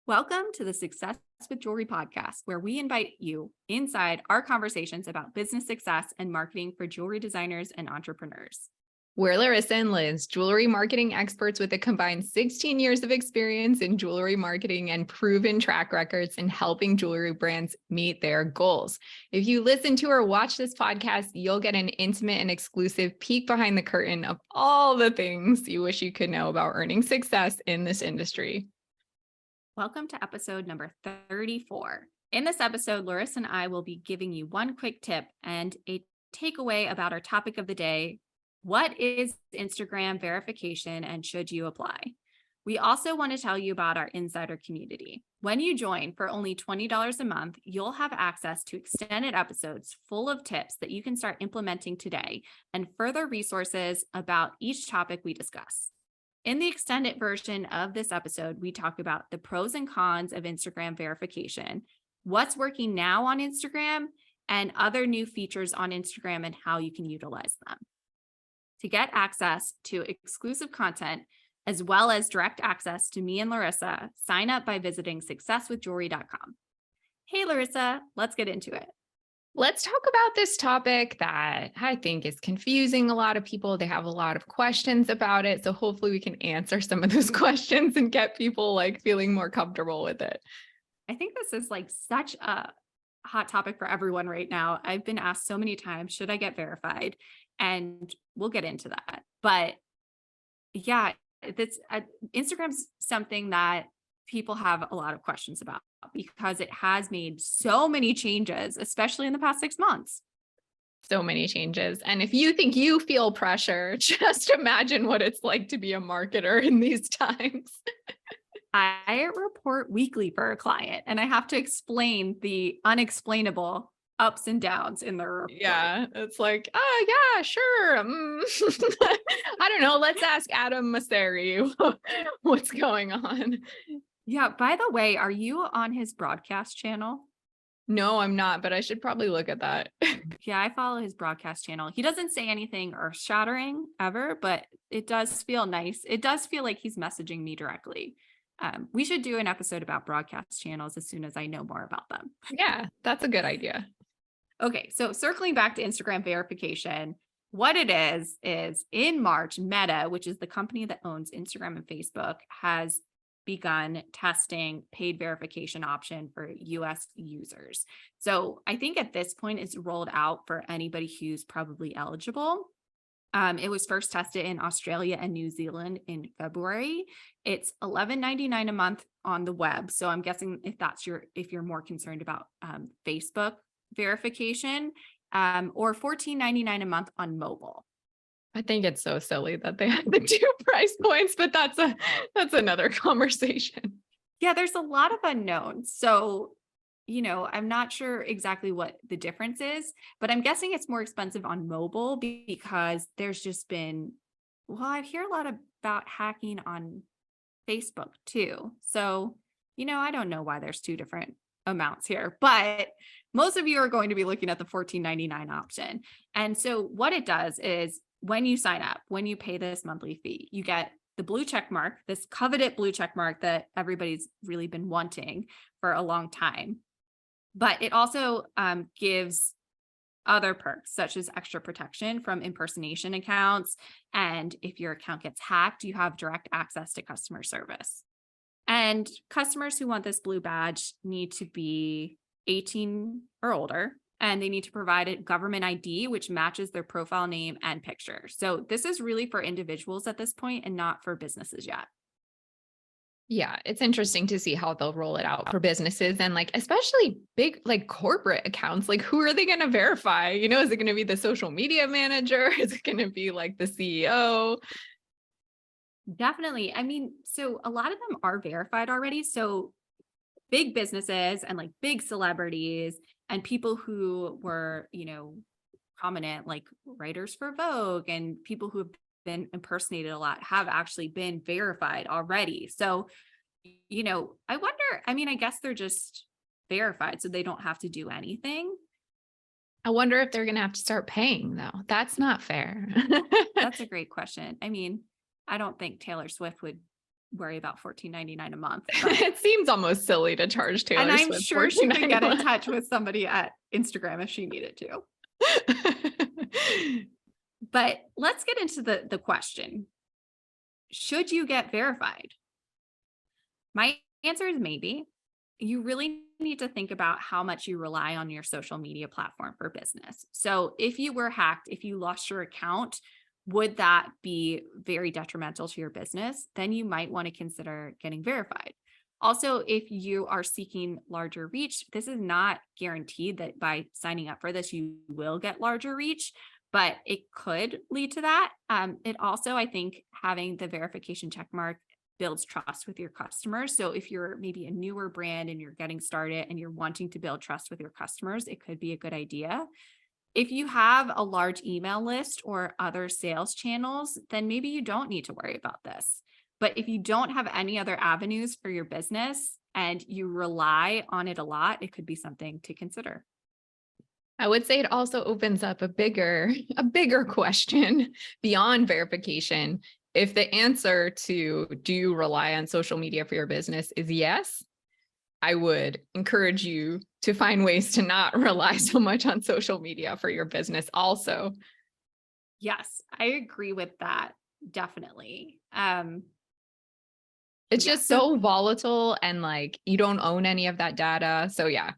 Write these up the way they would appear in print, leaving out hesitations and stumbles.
Welcome to the Success with Jewelry podcast, where we invite you inside our conversations about business success and marketing for jewelry designers and entrepreneurs. We're Laryssa and Liz, jewelry marketing experts with a combined 16 years of experience in jewelry marketing and proven track records in helping jewelry brands meet their goals. If you listen to or watch this podcast, you'll get an intimate and exclusive peek behind the curtain of all the things you wish you could know about earning success in this industry. Welcome to episode number 34. In this episode, Laryssa and I will be giving you one quick tip and a takeaway about our topic of the day. What is Instagram verification and should you apply? We also want to tell you about our insider community. When you join for only $20 a month, you'll have access to extended episodes full of tips that you can start implementing today and further resources about each topic we discuss. In the extended version of this episode, we talk about the pros and cons of Instagram verification, what's working now on Instagram, and other new features on Instagram and how you can utilize them. To get access to exclusive content, as well as direct access to me and Laryssa, sign up by visiting successwithjewelry.com. Hey, Laryssa, let's get into it. Let's talk about this topic that I think is confusing a lot of people. They have a lot of questions about it. So hopefully we can answer some of those questions and get people feeling more comfortable with it. I think this is such a hot topic for everyone right now. I've been asked so many times, should I get verified? And we'll get into that. But yeah, Instagram's something that people have a lot of questions about because it has made so many changes, especially in the past 6 months. So many changes. And if you think you feel pressure, just imagine what it's like to be a marketer in these times. I report weekly for a client and I have to explain the unexplainable ups and downs in the report. Yeah, it's yeah, sure. I don't know. Let's ask Adam Masseri what's going on. Yeah, by the way, are you on his broadcast channel? No, I'm not, but I should probably look at that. Yeah, I follow his broadcast channel. He doesn't say anything earth-shattering ever, but it does feel nice. It does feel like he's messaging me directly. We should do an episode about broadcast channels as soon as I know more about them. Yeah, that's a good idea. Okay, so circling back to Instagram verification, what it is in March, Meta, which is the company that owns Instagram and Facebook, has begun testing paid verification option for US users. So I think at this point it's rolled out for anybody who's probably eligible. It was first tested in Australia and New Zealand in February. It's $11.99 a month on the web. So I'm guessing if you're more concerned about Facebook verification, or $14.99 a month on mobile. I think it's so silly that they have the two price points, but that's another conversation. Yeah, there's a lot of unknowns. So, I'm not sure exactly what the difference is, but I'm guessing it's more expensive on mobile because there's just been, I hear a lot about hacking on Facebook too. So, I don't know why there's two different amounts here, but most of you are going to be looking at the $14.99 option. And so what it does is when you sign up, when you pay this monthly fee, you get the blue check mark, this coveted blue check mark that everybody's really been wanting for a long time. But it also gives other perks such as extra protection from impersonation accounts. And if your account gets hacked, you have direct access to customer service. And customers who want this blue badge need to be 18 or older, and they need to provide a government ID, which matches their profile name and picture. So this is really for individuals at this point and not for businesses yet. Yeah, it's interesting to see how they'll roll it out for businesses and especially big corporate accounts. Who are they going to verify? Is it going to be the social media manager? Is it going to be the CEO? Definitely. I mean, so a lot of them are verified already. So big businesses and big celebrities and people who were, prominent, writers for Vogue and people who have been impersonated a lot have actually been verified already. So, I wonder, I guess they're just verified so they don't have to do anything. I wonder if they're going to have to start paying though. That's not fair. That's a great question. I don't think Taylor Swift would worry about $14.99 a month. But, It seems almost silly to charge and Taylor I'm Swift sure she could get in $14.99. touch with somebody at Instagram if she needed to. But let's get into the question. Should you get verified? My answer is maybe. You really need to think about how much you rely on your social media platform for business. So if you were hacked, if you lost your account, would that be very detrimental to your business? Then you might want to consider getting verified. Also, if you are seeking larger reach, this is not guaranteed that by signing up for this, you will get larger reach, but it could lead to that. It also, I think, having the verification check mark builds trust with your customers. So if you're maybe a newer brand and you're getting started and you're wanting to build trust with your customers, it could be a good idea. If you have a large email list or other sales channels, then maybe you don't need to worry about this. But if you don't have any other avenues for your business and you rely on it a lot, it could be something to consider. I would say it also opens up a bigger question beyond verification. If the answer to do you rely on social media for your business is yes, I would encourage you to find ways to not rely so much on social media for your business also. Yes, I agree with that. Definitely. It's Yeah. just so volatile and like you don't own any of that data. So yeah.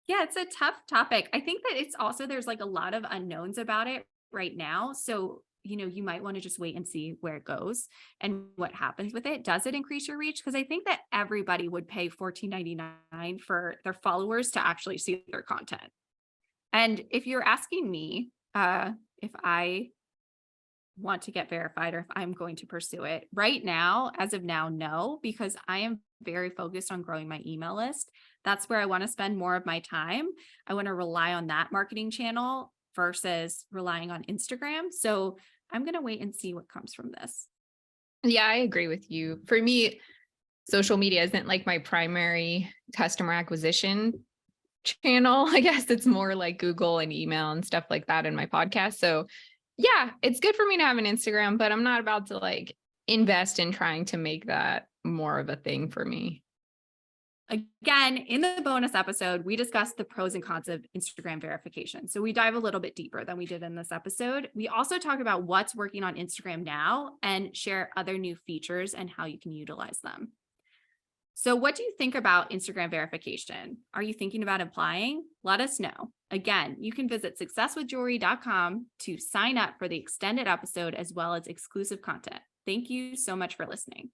Yeah, it's a tough topic. I think that it's also there's like a lot of unknowns about it right now. So, you might want to just wait and see where it goes and what happens with it. Does it increase your reach? Because I think that everybody would pay $14.99 for their followers to actually see their content. And if you're asking me if I want to get verified or if I'm going to pursue it right now, as of now, no, because I am very focused on growing my email list. That's where I want to spend more of my time. I want to rely on that marketing channel versus relying on Instagram. So I'm going to wait and see what comes from this. Yeah, I agree with you. For me, social media isn't like my primary customer acquisition channel. I guess it's more like Google and email and stuff like that in my podcast. So yeah, it's good for me to have an Instagram, but I'm not about to like invest in trying to make that more of a thing for me. Again, in the bonus episode, we discussed the pros and cons of Instagram verification. So we dive a little bit deeper than we did in this episode. We also talk about what's working on Instagram now and share other new features and how you can utilize them. So what do you think about Instagram verification? Are you thinking about applying? Let us know. Again, you can visit successwithjewelry.com to sign up for the extended episode as well as exclusive content. Thank you so much for listening.